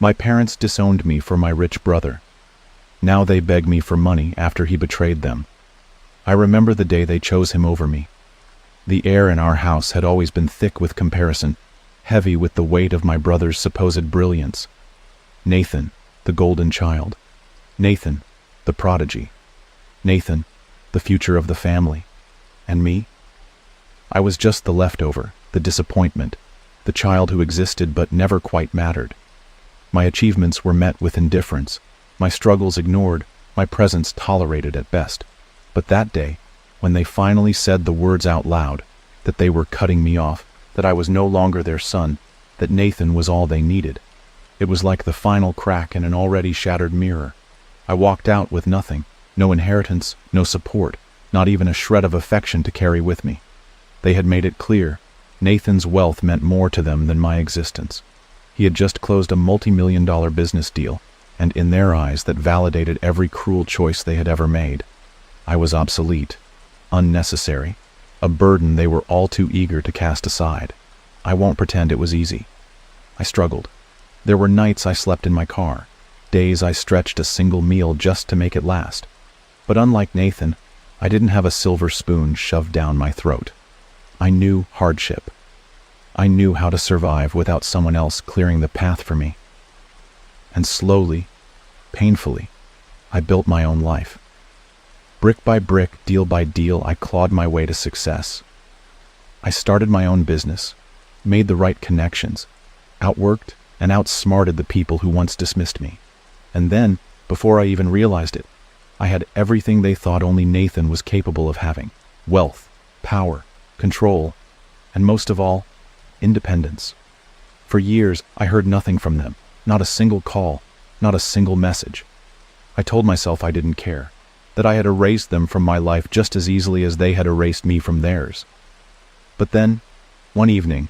My parents disowned me for my rich brother. Now they beg me for money after he betrayed them. I remember the day they chose him over me. The air in our house had always been thick with comparison, heavy with the weight of my brother's supposed brilliance. Nathan, the golden child. Nathan, the prodigy. Nathan, the future of the family. And me? I was just the leftover, the disappointment, the child who existed but never quite mattered. My achievements were met with indifference, my struggles ignored, my presence tolerated at best. But that day, when they finally said the words out loud, that they were cutting me off, that I was no longer their son, that Nathan was all they needed, it was like the final crack in an already shattered mirror. I walked out with nothing, no inheritance, no support, not even a shred of affection to carry with me. They had made it clear, Nathan's wealth meant more to them than my existence. He had just closed a multi-million-dollar business deal, and in their eyes that validated every cruel choice they had ever made. I was obsolete, unnecessary, a burden they were all too eager to cast aside. I won't pretend it was easy. I struggled. There were nights I slept in my car, days I stretched a single meal just to make it last. But unlike Nathan, I didn't have a silver spoon shoved down my throat. I knew hardship. I knew how to survive without someone else clearing the path for me. And slowly, painfully, I built my own life. Brick by brick, deal by deal, I clawed my way to success. I started my own business, made the right connections, outworked and outsmarted the people who once dismissed me. And then, before I even realized it, I had everything they thought only Nathan was capable of having: wealth, power, control, and most of all, independence. For years, I heard nothing from them, not a single call, not a single message. I told myself I didn't care, that I had erased them from my life just as easily as they had erased me from theirs. But then, one evening,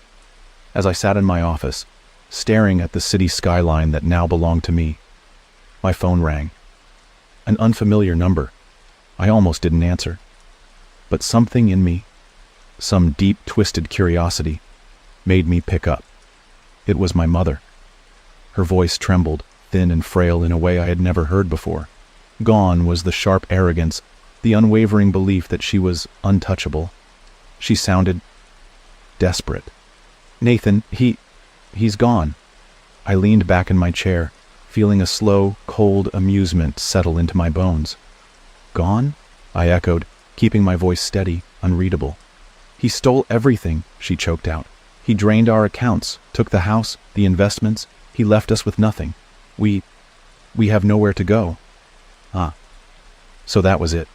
as I sat in my office, staring at the city skyline that now belonged to me, my phone rang. An unfamiliar number. I almost didn't answer. But something in me, some deep, twisted curiosity, made me pick up. It was my mother. Her voice trembled, thin and frail in a way I had never heard before. Gone was the sharp arrogance, the unwavering belief that she was untouchable. She sounded desperate. "Nathan, he's gone." I leaned back in my chair, feeling a slow, cold amusement settle into my bones. "Gone?" I echoed, keeping my voice steady, unreadable. "He stole everything," she choked out. "He drained our accounts, took the house, the investments. He left us with nothing. We have nowhere to go." Ah, so that was it.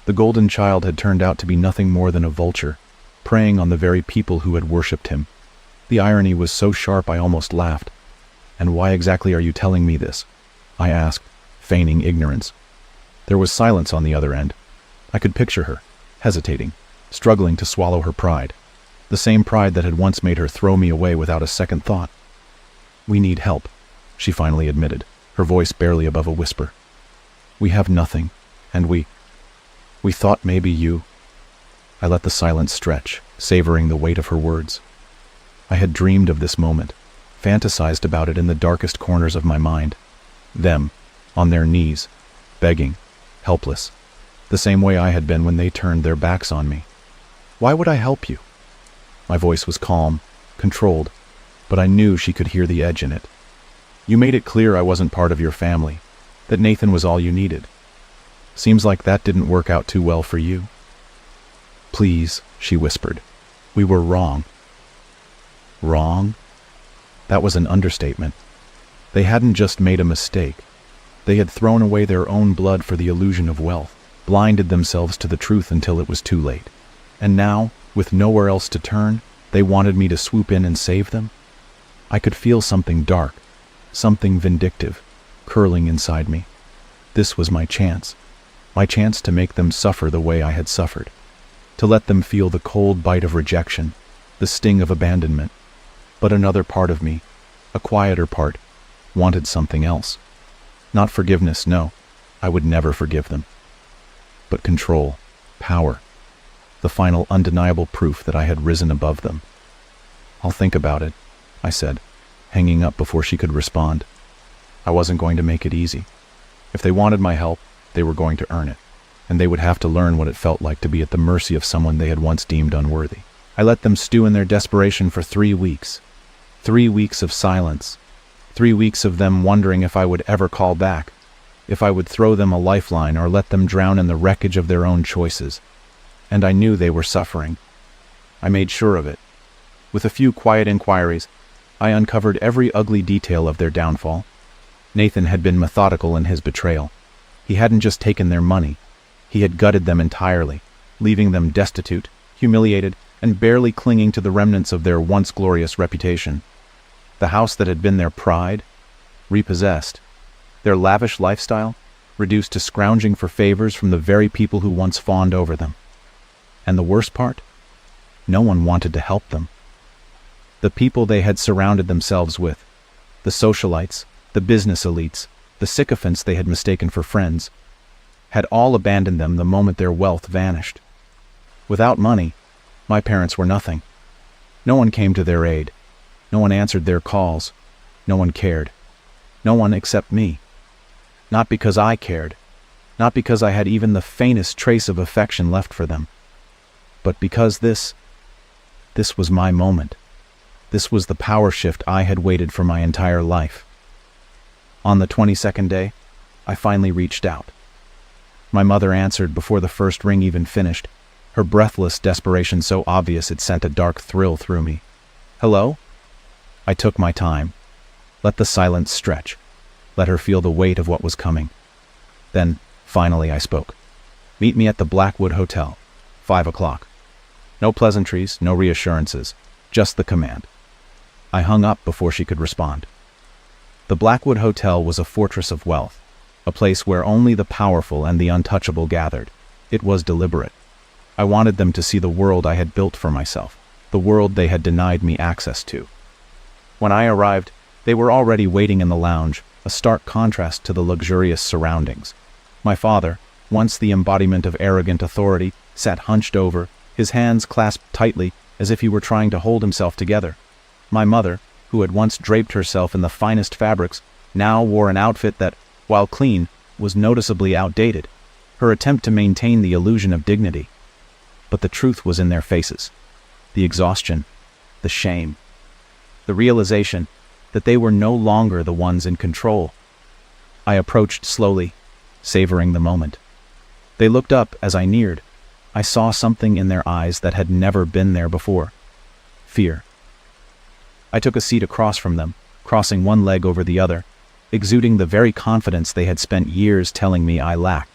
The golden child had turned out to be nothing more than a vulture, preying on the very people who had worshipped him. The irony was so sharp I almost laughed. "And why exactly are you telling me this?" I asked, feigning ignorance. There was silence on the other end. I could picture her, hesitating, struggling to swallow her pride, the same pride that had once made her throw me away without a second thought. "We need help," she finally admitted, her voice barely above a whisper. "We have nothing, and we thought maybe you—" I let the silence stretch, savoring the weight of her words. I had dreamed of this moment, fantasized about it in the darkest corners of my mind. Them, on their knees, begging, helpless, the same way I had been when they turned their backs on me. "Why would I help you?" My voice was calm, controlled, but I knew she could hear the edge in it. "You made it clear I wasn't part of your family, that Nathan was all you needed. Seems like that didn't work out too well for you." "Please," she whispered. "We were wrong." Wrong? That was an understatement. They hadn't just made a mistake. They had thrown away their own blood for the illusion of wealth, blinded themselves to the truth until it was too late. And now, with nowhere else to turn, they wanted me to swoop in and save them? I could feel something dark, something vindictive, curling inside me. This was my chance to make them suffer the way I had suffered, to let them feel the cold bite of rejection, the sting of abandonment. But another part of me, a quieter part, wanted something else. Not forgiveness, no, I would never forgive them. But control, power, the final undeniable proof that I had risen above them. "I'll think about it," I said, hanging up before she could respond. I wasn't going to make it easy. If they wanted my help, they were going to earn it, and they would have to learn what it felt like to be at the mercy of someone they had once deemed unworthy. I let them stew in their desperation for 3 weeks. 3 weeks of silence. 3 weeks of them wondering if I would ever call back, if I would throw them a lifeline or let them drown in the wreckage of their own choices. And I knew they were suffering. I made sure of it. With a few quiet inquiries, I uncovered every ugly detail of their downfall. Nathan had been methodical in his betrayal. He hadn't just taken their money. He had gutted them entirely, leaving them destitute, humiliated, and barely clinging to the remnants of their once glorious reputation. The house that had been their pride, repossessed. Their lavish lifestyle, reduced to scrounging for favors from the very people who once fawned over them. And the worst part? No one wanted to help them. The people they had surrounded themselves with, the socialites, the business elites, the sycophants they had mistaken for friends, had all abandoned them the moment their wealth vanished. Without money, my parents were nothing. No one came to their aid. No one answered their calls. No one cared. No one except me. Not because I cared, not because I had even the faintest trace of affection left for them, but because this was my moment. This was the power shift I had waited for my entire life. On the 22nd day, I finally reached out. My mother answered before the first ring even finished, her breathless desperation so obvious it sent a dark thrill through me. "Hello?" I took my time. Let the silence stretch. Let her feel the weight of what was coming. Then, finally, I spoke. "Meet me at the Blackwood Hotel, 5 o'clock. No pleasantries, no reassurances, just the command." I hung up before she could respond. The Blackwood Hotel was a fortress of wealth, a place where only the powerful and the untouchable gathered. It was deliberate. I wanted them to see the world I had built for myself, the world they had denied me access to. When I arrived, they were already waiting in the lounge, a stark contrast to the luxurious surroundings. My father, once the embodiment of arrogant authority, sat hunched over, his hands clasped tightly as if he were trying to hold himself together. My mother, who had once draped herself in the finest fabrics, now wore an outfit that, while clean, was noticeably outdated, her attempt to maintain the illusion of dignity. But the truth was in their faces. The exhaustion, the shame, the realization that they were no longer the ones in control. I approached slowly, savoring the moment. They looked up as I neared. I saw something in their eyes that had never been there before. Fear. I took a seat across from them, crossing one leg over the other, exuding the very confidence they had spent years telling me I lacked.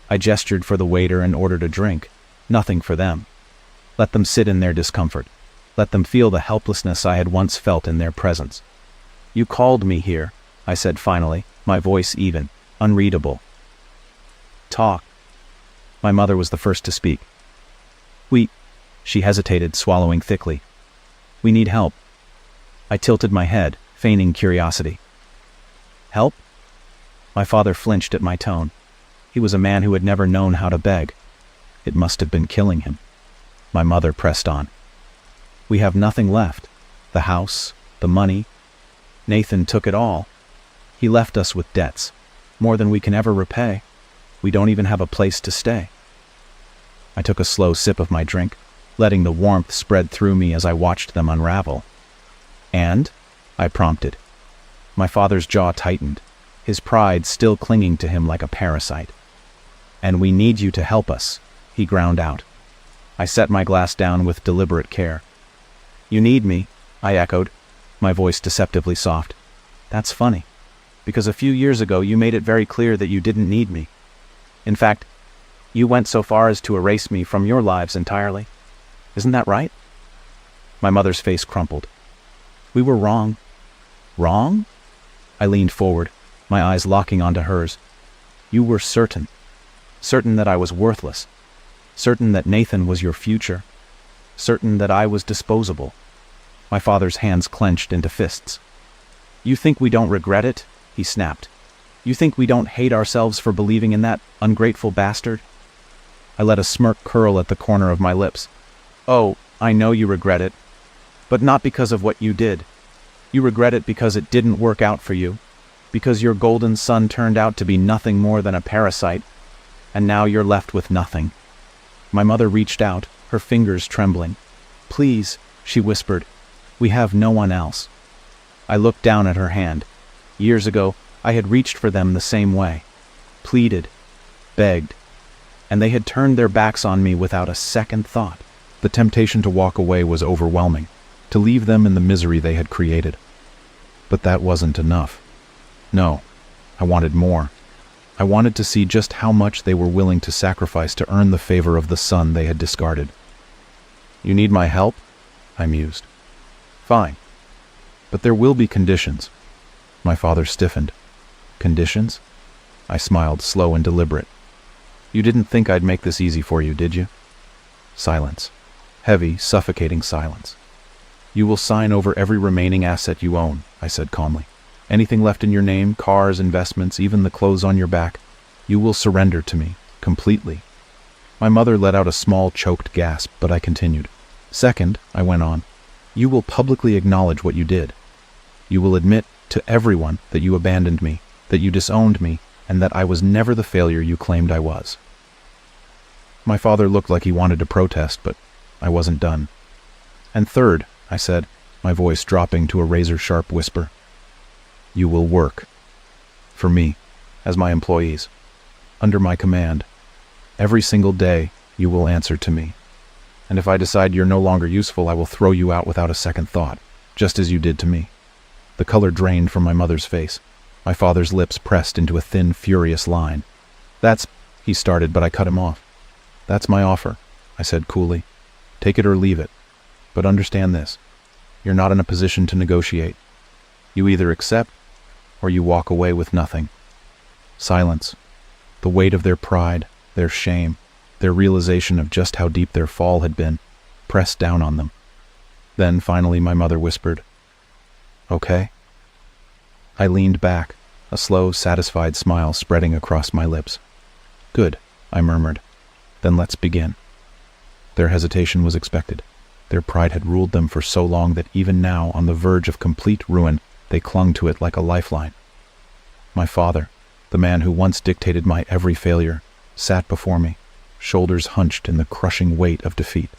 I gestured for the waiter and ordered a drink. Nothing for them. Let them sit in their discomfort. Let them feel the helplessness I had once felt in their presence. "You called me here," I said finally, my voice even, unreadable. "Talk." My mother was the first to speak. She hesitated, swallowing thickly. "We need help." I tilted my head, feigning curiosity. "Help?" My father flinched at my tone. He was a man who had never known how to beg. It must have been killing him. My mother pressed on. "We have nothing left. The house, the money. Nathan took it all. He left us with debts, more than we can ever repay. We don't even have a place to stay." I took a slow sip of my drink, letting the warmth spread through me as I watched them unravel. "And?" I prompted. My father's jaw tightened, his pride still clinging to him like a parasite. "And we need you to help us," he ground out. I set my glass down with deliberate care. "You need me," I echoed, my voice deceptively soft. "That's funny, because a few years ago you made it very clear that you didn't need me. In fact, you went so far as to erase me from your lives entirely. Isn't that right?" My mother's face crumpled. "We were wrong." "Wrong?" I leaned forward, my eyes locking onto hers. "You were certain that I was worthless, certain that Nathan was your future, certain that I was disposable." My father's hands clenched into fists. "You think we don't regret it?" he snapped. "You think we don't hate ourselves for believing in that ungrateful bastard?" I let a smirk curl at the corner of my lips. "Oh, I know you regret it, but not because of what you did. You regret it because it didn't work out for you, because your golden son turned out to be nothing more than a parasite, and now you're left with nothing." My mother reached out, her fingers trembling. "Please," she whispered, "we have no one else." I looked down at her hand. Years ago, I had reached for them the same way, pleaded, begged, and they had turned their backs on me without a second thought. The temptation to walk away was overwhelming, to leave them in the misery they had created. But that wasn't enough. No, I wanted more. I wanted to see just how much they were willing to sacrifice to earn the favor of the son they had discarded. "You need my help?" I mused. "Fine. But there will be conditions." My father stiffened. "Conditions?" I smiled, slow and deliberate. "You didn't think I'd make this easy for you, did you?" Silence. Heavy, suffocating silence. "You will sign over every remaining asset you own," I said calmly. "Anything left in your name, cars, investments, even the clothes on your back, you will surrender to me, completely." My mother let out a small, choked gasp, but I continued. "Second," I went on, "you will publicly acknowledge what you did. You will admit to everyone that you abandoned me, that you disowned me, and that I was never the failure you claimed I was." My father looked like he wanted to protest, but I wasn't done. "And third," I said, my voice dropping to a razor-sharp whisper, "you will work. For me, as my employees, under my command. Every single day, you will answer to me. And if I decide you're no longer useful, I will throw you out without a second thought, just as you did to me." The color drained from my mother's face. My father's lips pressed into a thin, furious line. "That's," he started, but I cut him off. "That's my offer," I said coolly. "Take it or leave it. But understand this. You're not in a position to negotiate. You either accept, or you walk away with nothing." Silence. The weight of their pride, their shame, their realization of just how deep their fall had been, pressed down on them. Then, finally, my mother whispered, "Okay?" I leaned back, a slow, satisfied smile spreading across my lips. "Good," I murmured. "Then let's begin." Their hesitation was expected. Their pride had ruled them for so long that even now, on the verge of complete ruin, they clung to it like a lifeline. My father, the man who once dictated my every failure, sat before me, shoulders hunched in the crushing weight of defeat.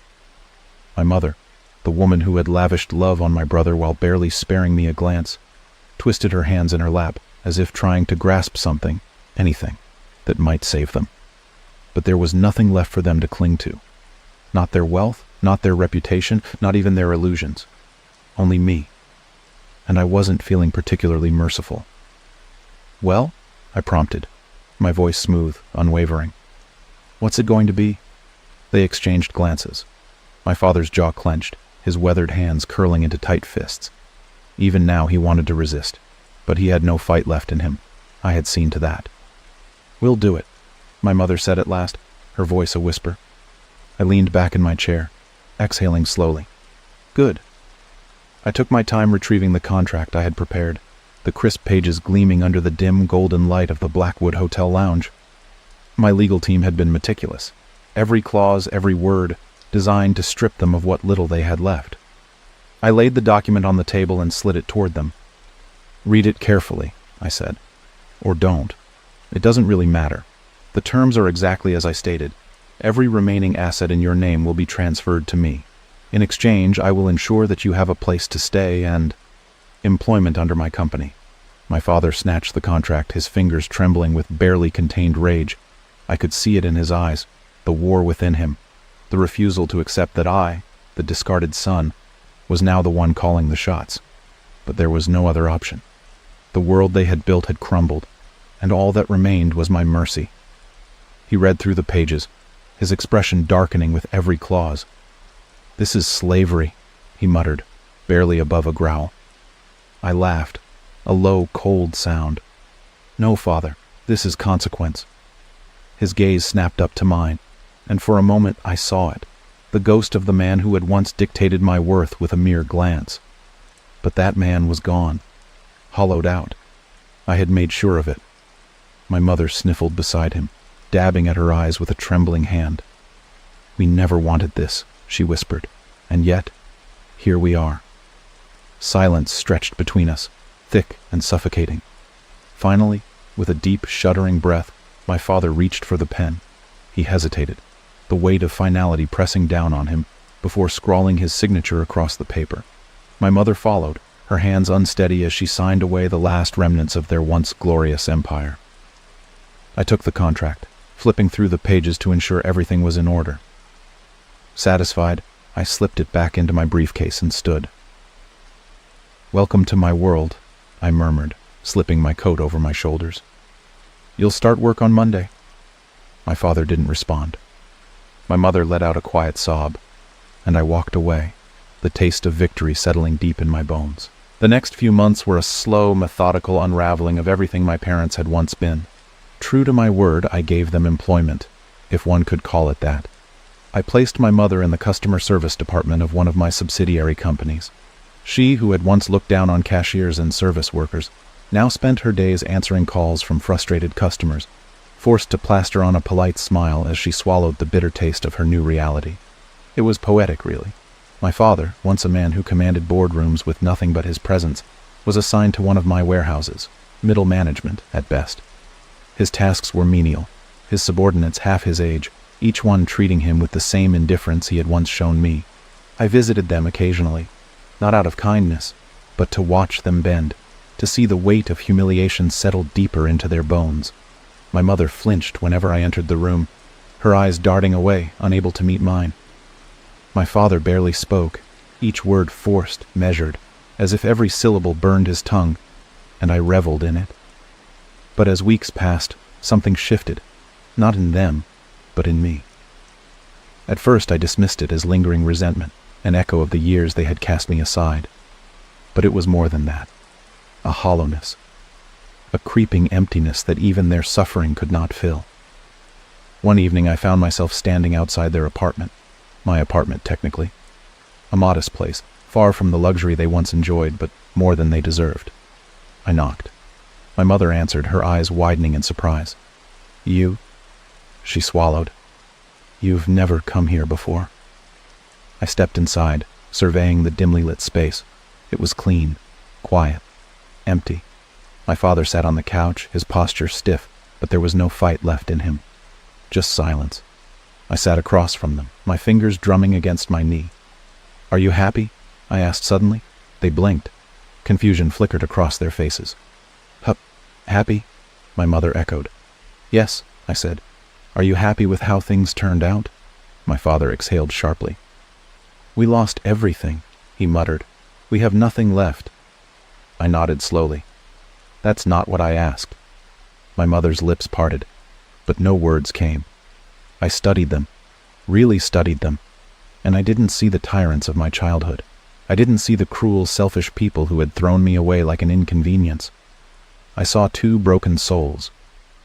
My mother, the woman who had lavished love on my brother while barely sparing me a glance, twisted her hands in her lap, as if trying to grasp something, anything, that might save them. But there was nothing left for them to cling to. Not their wealth, not their reputation, not even their illusions. Only me. And I wasn't feeling particularly merciful. "Well?" I prompted, my voice smooth, unwavering. "What's it going to be?" They exchanged glances. My father's jaw clenched, his weathered hands curling into tight fists. Even now he wanted to resist, but he had no fight left in him. I had seen to that. "We'll do it," my mother said at last, her voice a whisper. I leaned back in my chair, exhaling slowly. "Good." I took my time retrieving the contract I had prepared, the crisp pages gleaming under the dim golden light of the Blackwood Hotel lounge. My legal team had been meticulous. Every clause, every word, designed to strip them of what little they had left. I laid the document on the table and slid it toward them. "Read it carefully," I said. "Or don't. It doesn't really matter. The terms are exactly as I stated. Every remaining asset in your name will be transferred to me. In exchange, I will ensure that you have a place to stay and employment under my company." My father snatched the contract, his fingers trembling with barely contained rage. I could see it in his eyes, the war within him, the refusal to accept that I, the discarded son, was now the one calling the shots. But there was no other option. The world they had built had crumbled, and all that remained was my mercy. He read through the pages, his expression darkening with every clause. "This is slavery," he muttered, barely above a growl. I laughed, a low, cold sound. "No, Father, this is consequence." His gaze snapped up to mine, and for a moment I saw it, the ghost of the man who had once dictated my worth with a mere glance. But that man was gone, hollowed out. I had made sure of it. My mother sniffled beside him, dabbing at her eyes with a trembling hand. "We never wanted this," she whispered, "and yet, here we are." Silence stretched between us, thick and suffocating. Finally, with a deep, shuddering breath, my father reached for the pen. He hesitated, the weight of finality pressing down on him, before scrawling his signature across the paper. My mother followed, her hands unsteady as she signed away the last remnants of their once glorious empire. I took the contract, flipping through the pages to ensure everything was in order. Satisfied, I slipped it back into my briefcase and stood. "Welcome to my world," I murmured, slipping my coat over my shoulders. "You'll start work on Monday." My father didn't respond. My mother let out a quiet sob, and I walked away, the taste of victory settling deep in my bones. The next few months were a slow, methodical unraveling of everything my parents had once been. True to my word, I gave them employment, if one could call it that. I placed my mother in the customer service department of one of my subsidiary companies. She, who had once looked down on cashiers and service workers, now spent her days answering calls from frustrated customers, forced to plaster on a polite smile as she swallowed the bitter taste of her new reality. It was poetic, really. My father, once a man who commanded boardrooms with nothing but his presence, was assigned to one of my warehouses, middle management at best. His tasks were menial, his subordinates half his age, each one treating him with the same indifference he had once shown me. I visited them occasionally, not out of kindness, but to watch them bend, to see the weight of humiliation settle deeper into their bones. My mother flinched whenever I entered the room, her eyes darting away, unable to meet mine. My father barely spoke, each word forced, measured, as if every syllable burned his tongue, and I reveled in it. But as weeks passed, something shifted, not in them, but in me. At first I dismissed it as lingering resentment, an echo of the years they had cast me aside. But it was more than that. A hollowness. A creeping emptiness that even their suffering could not fill. One evening I found myself standing outside their apartment. My apartment, technically. A modest place, far from the luxury they once enjoyed, but more than they deserved. I knocked. My mother answered, her eyes widening in surprise. "You?" She swallowed. "You've never come here before." I stepped inside, surveying the dimly lit space. It was clean, quiet, empty. My father sat on the couch, his posture stiff, but there was no fight left in him. Just silence. I sat across from them, my fingers drumming against my knee. "Are you happy?" I asked suddenly. They blinked. Confusion flickered across their faces. Happy?" my mother echoed. "Yes," I said. "Are you happy with how things turned out?" My father exhaled sharply. "We lost everything," he muttered. "We have nothing left." I nodded slowly. "That's not what I asked." My mother's lips parted, but no words came. I studied them, really studied them, and I didn't see the tyrants of my childhood. I didn't see the cruel, selfish people who had thrown me away like an inconvenience. I saw two broken souls,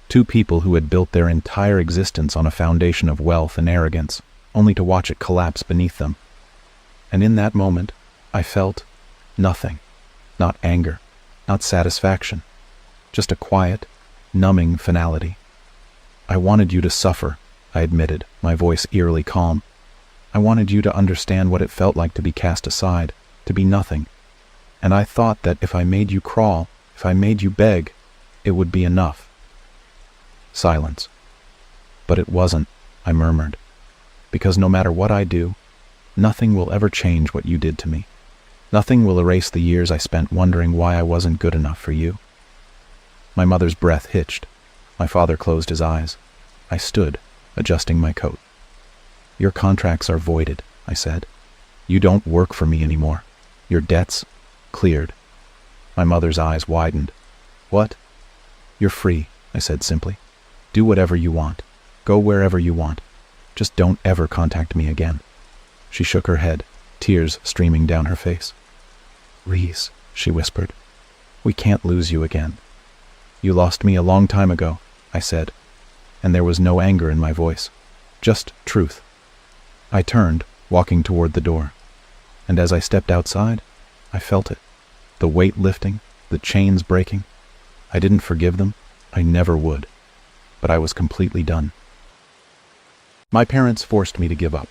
two people who had built their entire existence on a foundation of wealth and arrogance, only to watch it collapse beneath them. And in that moment, I felt nothing. Not anger, not satisfaction, just a quiet, numbing finality. "I wanted you to suffer," I admitted, my voice eerily calm. "I wanted you to understand what it felt like to be cast aside, to be nothing. And I thought that if I made you crawl, if I made you beg, it would be enough." Silence. "But it wasn't," I murmured, "because no matter what I do, nothing will ever change what you did to me. Nothing will erase the years I spent wondering why I wasn't good enough for you." My mother's breath hitched. My father closed his eyes. I stood, adjusting my coat. "Your contracts are voided," I said. "You don't work for me anymore. Your debts cleared." My mother's eyes widened. "What?" "You're free," I said simply. "Do whatever you want. Go wherever you want. Just don't ever contact me again." She shook her head, tears streaming down her face. "Reese," she whispered, "we can't lose you again." "You lost me a long time ago," I said, and there was no anger in my voice, just truth. I turned, walking toward the door, and as I stepped outside, I felt it. The weight lifting, the chains breaking. I didn't forgive them. I never would. But I was completely done. My parents forced me to give up.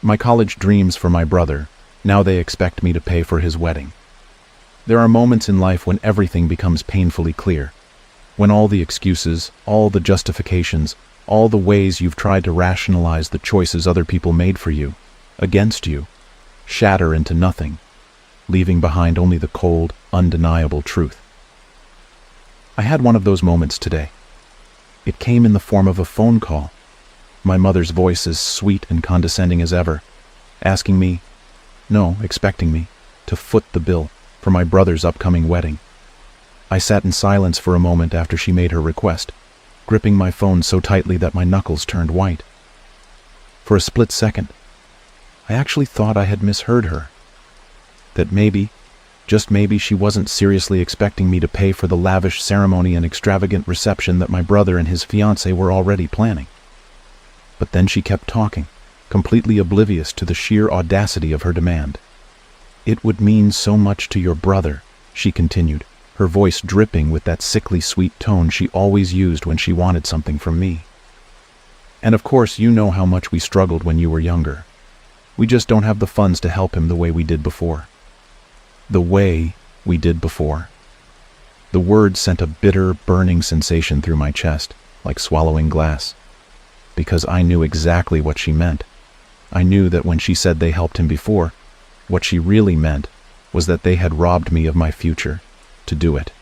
My college dreams for my brother, now they expect me to pay for his wedding. There are moments in life when everything becomes painfully clear. When all the excuses, all the justifications, all the ways you've tried to rationalize the choices other people made for you, against you, shatter into nothing, leaving behind only the cold, undeniable truth. I had one of those moments today. It came in the form of a phone call. My mother's voice as sweet and condescending as ever, asking me, expecting me, to foot the bill for my brother's upcoming wedding. I sat in silence for a moment after she made her request, gripping my phone so tightly that my knuckles turned white. For a split second, I actually thought I had misheard her. That maybe, just maybe, she wasn't seriously expecting me to pay for the lavish ceremony and extravagant reception that my brother and his fiancée were already planning. But then she kept talking, completely oblivious to the sheer audacity of her demand. "It would mean so much to your brother," she continued, her voice dripping with that sickly sweet tone she always used when she wanted something from me. "And of course you know how much we struggled when you were younger. We just don't have the funds to help him the way we did before." The way we did before. The word sent a bitter, burning sensation through my chest, like swallowing glass. Because I knew exactly what she meant. I knew that when she said they helped him before, what she really meant was that they had robbed me of my future to do it.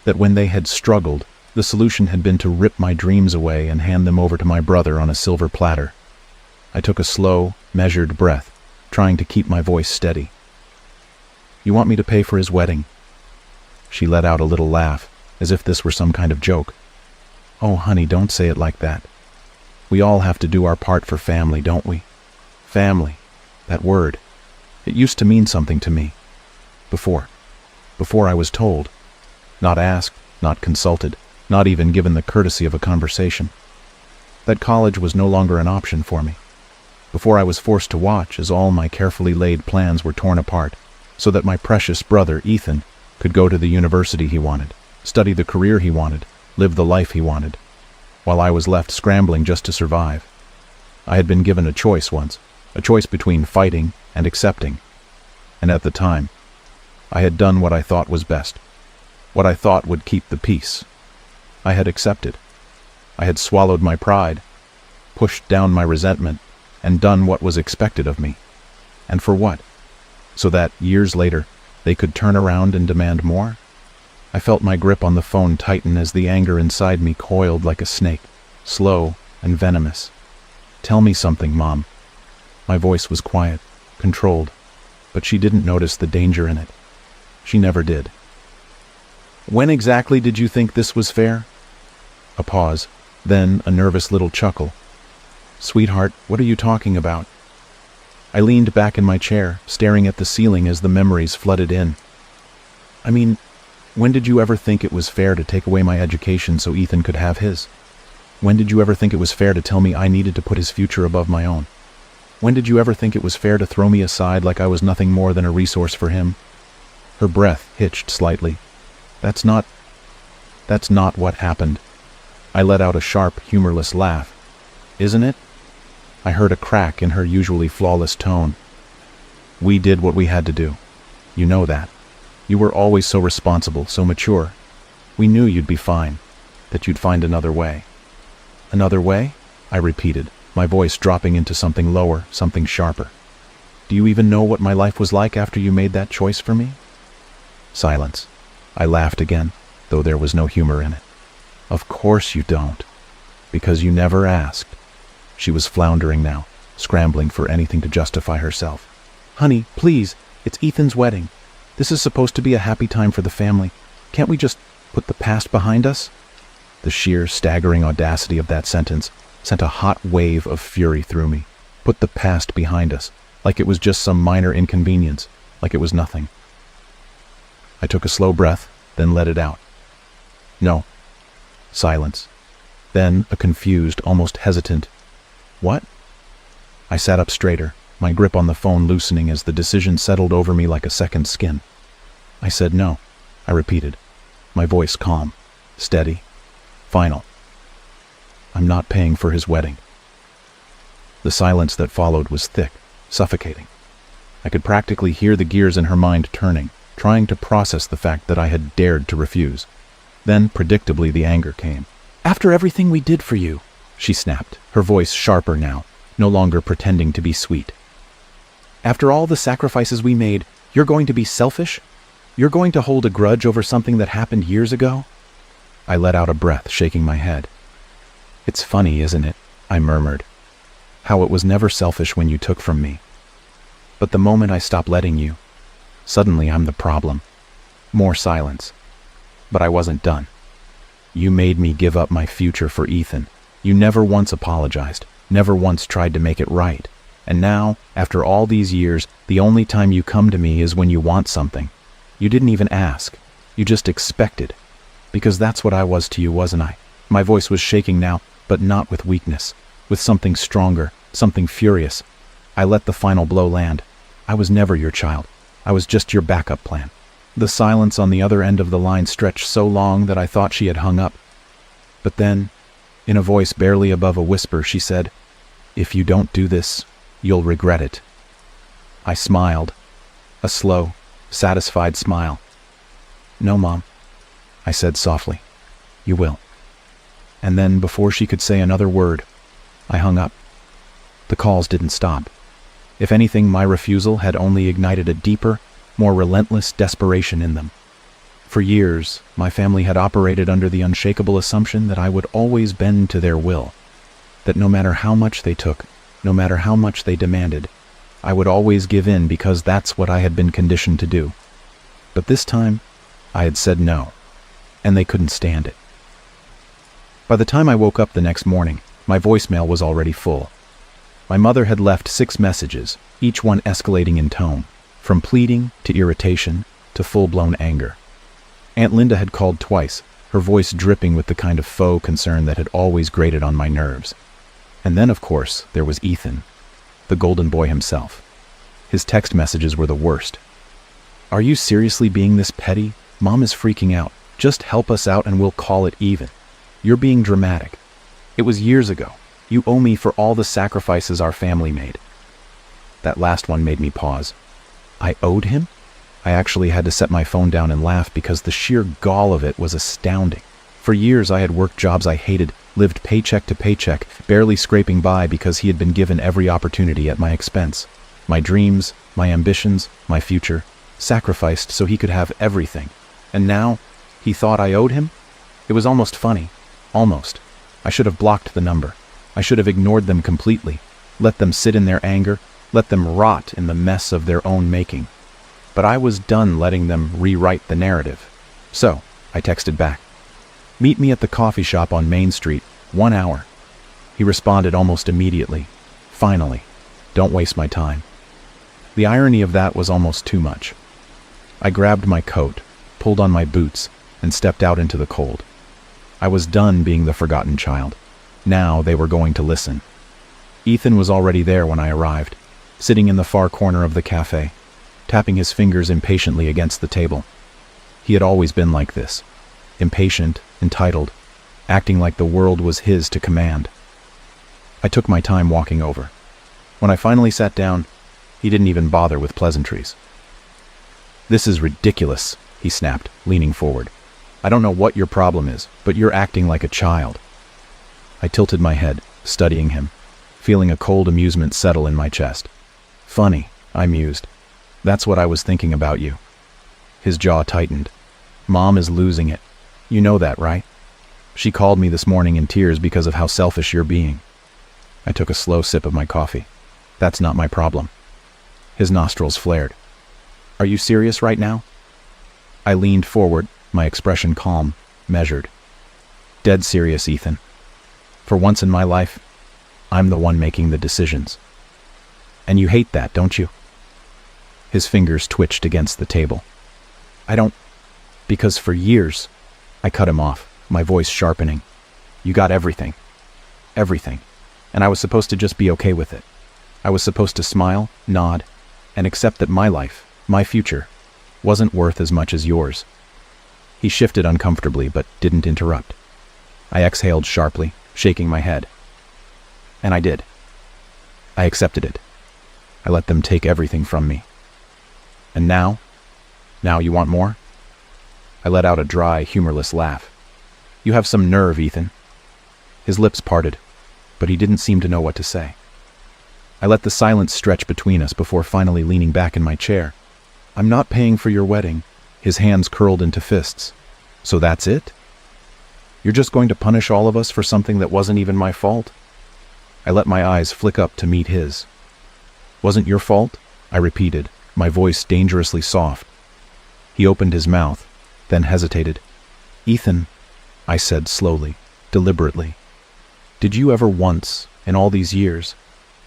That when they had struggled, the solution had been to rip my dreams away and hand them over to my brother on a silver platter. I took a slow, measured breath, trying to keep my voice steady. "You want me to pay for his wedding?" She let out a little laugh, as if this were some kind of joke. "Oh, honey, don't say it like that. We all have to do our part for family, don't we? Family, that word. It used to mean something to me. Before I was told. Not asked, not consulted, not even given the courtesy of a conversation. That college was no longer an option for me. Before I was forced to watch as all my carefully laid plans were torn apart, so that my precious brother, Ethan, could go to the university he wanted, study the career he wanted, live the life he wanted, while I was left scrambling just to survive. I had been given a choice once, a choice between fighting and accepting. And at the time, I had done what I thought was best, what I thought would keep the peace. I had accepted. I had swallowed my pride, pushed down my resentment, and done what was expected of me. And for what? So that, years later, they could turn around and demand more? I felt my grip on the phone tighten as the anger inside me coiled like a snake, slow and venomous. "Tell me something, Mom." My voice was quiet, controlled, but she didn't notice the danger in it. She never did. "When exactly did you think this was fair?" A pause, then a nervous little chuckle. "Sweetheart, what are you talking about?" I leaned back in my chair, staring at the ceiling as the memories flooded in. "I mean, when did you ever think it was fair to take away my education so Ethan could have his? When did you ever think it was fair to tell me I needed to put his future above my own? When did you ever think it was fair to throw me aside like I was nothing more than a resource for him?" Her breath hitched slightly. That's not what happened." I let out a sharp, humorless laugh. "Isn't it?" I heard a crack in her usually flawless tone. "We did what we had to do. You know that. You were always so responsible, so mature. We knew you'd be fine, that you'd find another way." "Another way?" I repeated, my voice dropping into something lower, something sharper. "Do you even know what my life was like after you made that choice for me?" Silence. I laughed again, though there was no humor in it. "Of course you don't. Because you never asked." She was floundering now, scrambling for anything to justify herself. "Honey, please, it's Ethan's wedding. This is supposed to be a happy time for the family. Can't we just put the past behind us?" The sheer, staggering audacity of that sentence sent a hot wave of fury through me. Put the past behind us, like it was just some minor inconvenience, like it was nothing. I took a slow breath, then let it out. "No." Silence. Then a confused, almost hesitant, "What?" I sat up straighter, my grip on the phone loosening as the decision settled over me like a second skin. "I said no," I repeated, my voice calm, steady, final. "I'm not paying for his wedding." The silence that followed was thick, suffocating. I could practically hear the gears in her mind turning, trying to process the fact that I had dared to refuse. Then, predictably, the anger came. "After everything we did for you," she snapped, her voice sharper now, no longer pretending to be sweet. "After all the sacrifices we made, you're going to be selfish? You're going to hold a grudge over something that happened years ago?" I let out a breath, shaking my head. "It's funny, isn't it?" I murmured. "How it was never selfish when you took from me. But the moment I stop letting you, suddenly I'm the problem." More silence. But I wasn't done. "You made me give up my future for Ethan. You never once apologized, never once tried to make it right. And now, after all these years, the only time you come to me is when you want something. You didn't even ask. You just expected. Because that's what I was to you, wasn't I?" My voice was shaking now, but not with weakness, with something stronger, something furious. I let the final blow land. I was never your child. I was just your backup plan. The silence on the other end of the line stretched so long that I thought she had hung up. But then, in a voice barely above a whisper, she said, "If you don't do this, you'll regret it." I smiled, a slow, satisfied smile. "No, Mom," I said softly. "You will." And then, before she could say another word, I hung up. The calls didn't stop. If anything, my refusal had only ignited a deeper, more relentless desperation in them. For years, my family had operated under the unshakable assumption that I would always bend to their will, that no matter how much they took, no matter how much they demanded, I would always give in because that's what I had been conditioned to do. But this time, I had said no, and they couldn't stand it. By the time I woke up the next morning, my voicemail was already full. My mother had left 6 messages, each one escalating in tone, from pleading to irritation to full-blown anger. Aunt Linda had called twice, her voice dripping with the kind of faux concern that had always grated on my nerves. And then, of course, there was Ethan, the golden boy himself. His text messages were the worst. "Are you seriously being this petty? Mom is freaking out. Just help us out and we'll call it even. You're being dramatic. It was years ago. You owe me for all the sacrifices our family made." That last one made me pause. I owed him? I actually had to set my phone down and laugh because the sheer gall of it was astounding. For years I had worked jobs I hated, lived paycheck to paycheck, barely scraping by because he had been given every opportunity at my expense. My dreams, my ambitions, my future, sacrificed so he could have everything. And now, he thought I owed him? It was almost funny. Almost. I should have blocked the number. I should have ignored them completely, let them sit in their anger, let them rot in the mess of their own making. But I was done letting them rewrite the narrative. So, I texted back. "Meet me at the coffee shop on Main Street, 1 hour." He responded almost immediately. "Finally. Don't waste my time." The irony of that was almost too much. I grabbed my coat, pulled on my boots, and stepped out into the cold. I was done being the forgotten child. Now they were going to listen. Ethan was already there when I arrived, sitting in the far corner of the cafe, tapping his fingers impatiently against the table. He had always been like this, impatient, entitled, acting like the world was his to command. I took my time walking over. When I finally sat down, he didn't even bother with pleasantries. "This is ridiculous," he snapped, leaning forward. "I don't know what your problem is, but you're acting like a child." I tilted my head, studying him, feeling a cold amusement settle in my chest. "Funny," I mused. "That's what I was thinking about you." His jaw tightened. "Mom is losing it. You know that, right? She called me this morning in tears because of how selfish you're being." I took a slow sip of my coffee. "That's not my problem." His nostrils flared. "Are you serious right now?" I leaned forward, my expression calm, measured. "Dead serious, Ethan. For once in my life, I'm the one making the decisions. And you hate that, don't you?" His fingers twitched against the table. "I don't, because for years," I cut him off, my voice sharpening. "You got everything. Everything. And I was supposed to just be okay with it. I was supposed to smile, nod, and accept that my life, my future, wasn't worth as much as yours." He shifted uncomfortably, but didn't interrupt. I exhaled sharply, shaking my head. And I did. I accepted it. I let them take everything from me. And now, Now you want more? I let out a dry, humorless laugh. You have some nerve, Ethan. His lips parted, but he didn't seem to know what to say. I let the silence stretch between us before finally leaning back in my chair. I'm not paying for your wedding. His hands curled into fists. So that's it? You're just going to punish all of us for something that wasn't even my fault? I let my eyes flick up to meet his. Wasn't your fault? I repeated, my voice dangerously soft. He opened his mouth, then hesitated. Ethan, I said slowly, deliberately, did you ever once, in all these years,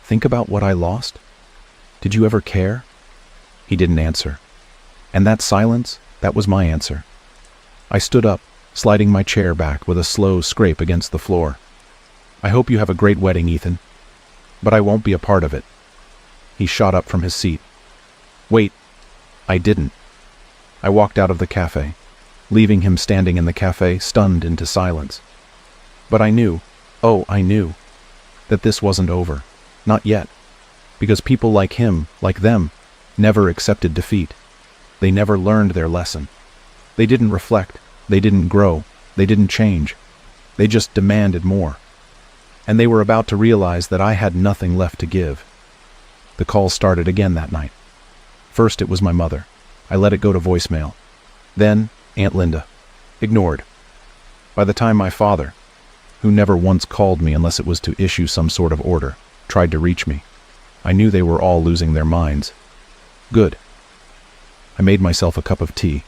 think about what I lost? Did you ever care? He didn't answer. And that silence, that was my answer. I stood up, sliding my chair back with a slow scrape against the floor. I hope you have a great wedding, Ethan. But I won't be a part of it. He shot up from his seat. Wait, I didn't. I walked out of the cafe, leaving him standing in the cafe, stunned into silence. But I knew, I knew, that this wasn't over. Not yet. Because people like him, like them, never accepted defeat. They never learned their lesson. They didn't reflect. They didn't grow. They didn't change. They just demanded more. And they were about to realize that I had nothing left to give. The call started again that night. First it was my mother. I let it go to voicemail. Then Aunt Linda. Ignored. By the time my father, who never once called me unless it was to issue some sort of order, tried to reach me, I knew they were all losing their minds. Good. I made myself a cup of tea,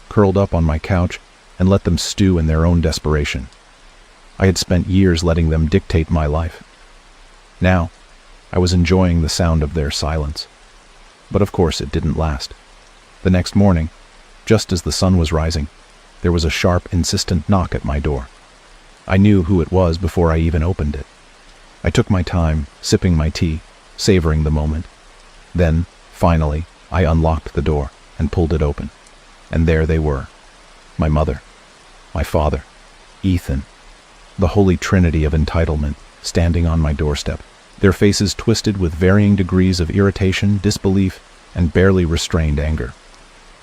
curled up on my couch, and let them stew in their own desperation. I had spent years letting them dictate my life. Now, I was enjoying the sound of their silence. But of course it didn't last. The next morning, just as the sun was rising, there was a sharp, insistent knock at my door. I knew who it was before I even opened it. I took my time, sipping my tea, savoring the moment. Then, finally, I unlocked the door and pulled it open. And there they were. My mother, my father, Ethan, the holy trinity of entitlement, standing on my doorstep, their faces twisted with varying degrees of irritation, disbelief, and barely restrained anger.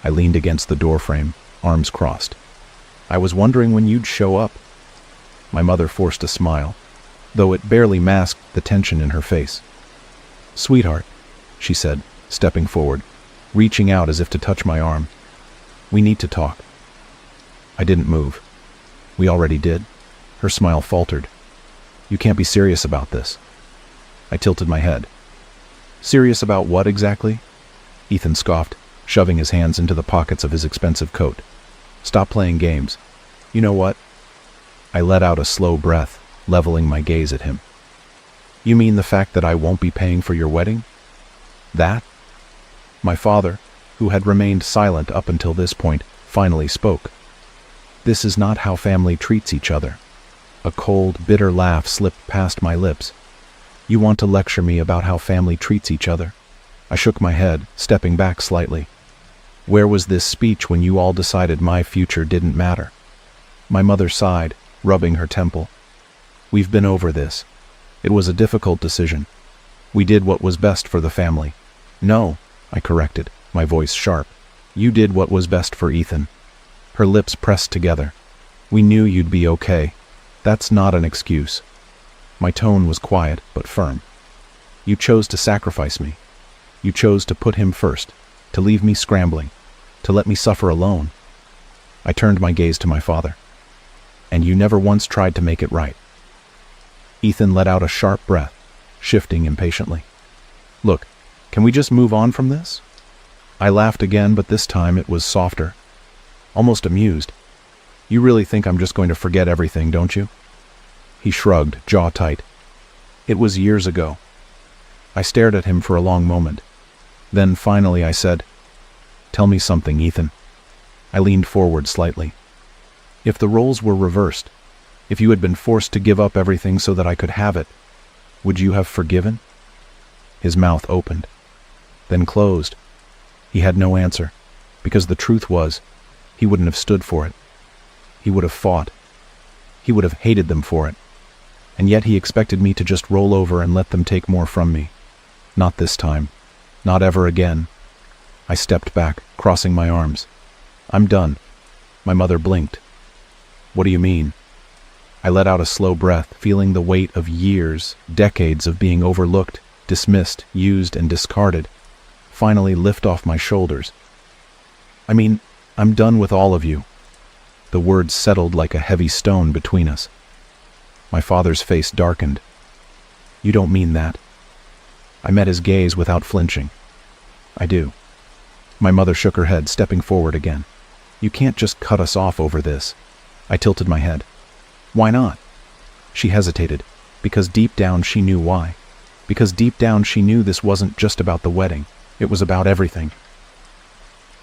I leaned against the doorframe, arms crossed. I was wondering when you'd show up. My mother forced a smile, though it barely masked the tension in her face. Sweetheart, she said, stepping forward, reaching out as if to touch my arm. We need to talk. I didn't move. We already did. Her smile faltered. You can't be serious about this. I tilted my head. Serious about what exactly? Ethan scoffed, shoving his hands into the pockets of his expensive coat. Stop playing games. You know what? I let out a slow breath, leveling my gaze at him. You mean the fact that I won't be paying for your wedding? That? My father, who had remained silent up until this point, finally spoke. This is not how family treats each other. A cold, bitter laugh slipped past my lips. You want to lecture me about how family treats each other? I shook my head, stepping back slightly. Where was this speech when you all decided my future didn't matter? My mother sighed, rubbing her temple. We've been over this. It was a difficult decision. We did what was best for the family. No, I corrected, my voice sharp. You did what was best for Ethan. Her lips pressed together. We knew you'd be okay. That's not an excuse. My tone was quiet, but firm. You chose to sacrifice me. You chose to put him first, to leave me scrambling, to let me suffer alone. I turned my gaze to my father. And you never once tried to make it right. Ethan let out a sharp breath, shifting impatiently. Look, can we just move on from this? I laughed again, but this time it was softer, almost amused. You really think I'm just going to forget everything, don't you? He shrugged, jaw tight. It was years ago. I stared at him for a long moment. Then finally I said, Tell me something, Ethan. I leaned forward slightly. If the roles were reversed, if you had been forced to give up everything so that I could have it, would you have forgiven? His mouth opened, then closed. He had no answer, because the truth was, he wouldn't have stood for it. He would have fought. He would have hated them for it. And yet he expected me to just roll over and let them take more from me. Not this time. Not ever again. I stepped back, crossing my arms. I'm done. My mother blinked. What do you mean? I let out a slow breath, feeling the weight of years, decades of being overlooked, dismissed, used, and discarded, finally lift off my shoulders. I mean, I'm done with all of you. The words settled like a heavy stone between us. My father's face darkened. You don't mean that. I met his gaze without flinching. I do. My mother shook her head, stepping forward again. You can't just cut us off over this. I tilted my head. Why not? She hesitated, because deep down she knew why. Because deep down she knew this wasn't just about the wedding. It was about everything.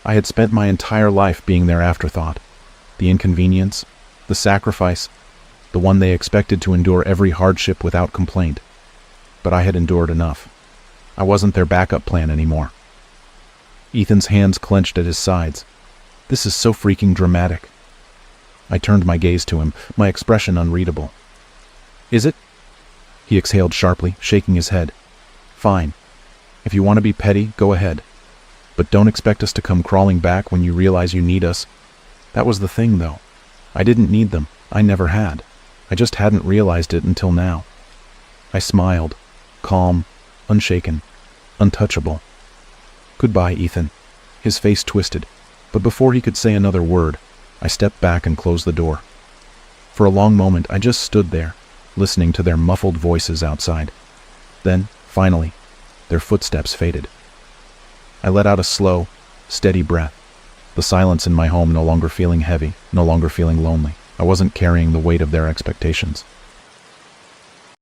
I had spent my entire life being their afterthought. The inconvenience, the sacrifice, the one they expected to endure every hardship without complaint. But I had endured enough. I wasn't their backup plan anymore. Ethan's hands clenched at his sides. This is so freaking dramatic. I turned my gaze to him, my expression unreadable. Is it? He exhaled sharply, shaking his head. Fine. If you want to be petty, go ahead. But don't expect us to come crawling back when you realize you need us. That was the thing, though. I didn't need them. I never had. I just hadn't realized it until now. I smiled, calm, unshaken, untouchable. Goodbye, Ethan. His face twisted, but before he could say another word, I stepped back and closed the door. For a long moment, I just stood there, listening to their muffled voices outside. Then, finally, their footsteps faded. I let out a slow, steady breath, the silence in my home no longer feeling heavy, no longer feeling lonely. I wasn't carrying the weight of their expectations.